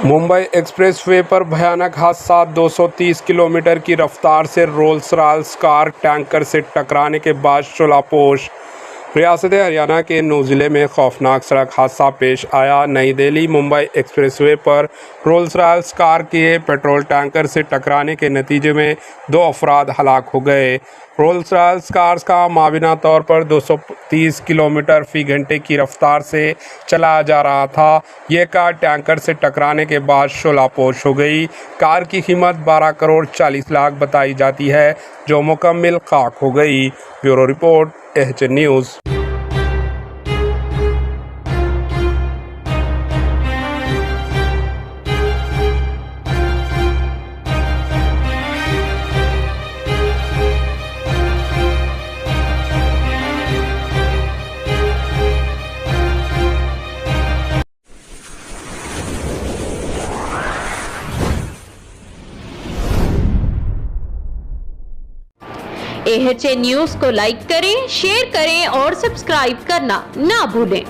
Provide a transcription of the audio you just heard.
Mumbai expressway पर भयानक हादसा। 230 किलोमीटर की रफ्तार से रोल्स रॉयस कार टैंकर से टकराने के बाद शोलापोश। रियासत हरियाणा के नूह ज़िले में खौफनाक सड़क हादसा पेश आया। नई दिल्ली मुंबई एक्सप्रेसवे पर रोल्स रॉयस कार के पेट्रोल टैंकर से टकराने के नतीजे में 2 अफराद हलाक हो गए। रोल्स रॉयस कार का माबिना तौर पर 230 किलोमीटर फी घंटे की रफ्तार से चलाया जा रहा था। ये कार टैंकर से टकराने के बाद शोलापोश हो गई। कार की कीमत 12 करोड़ 40 लाख बताई जाती है, जो मुकम्मल खाक हो गई। Bureau report, HN news. HN news को लाइक करें, शेयर करें और सब्सक्राइब करना ना भूलें।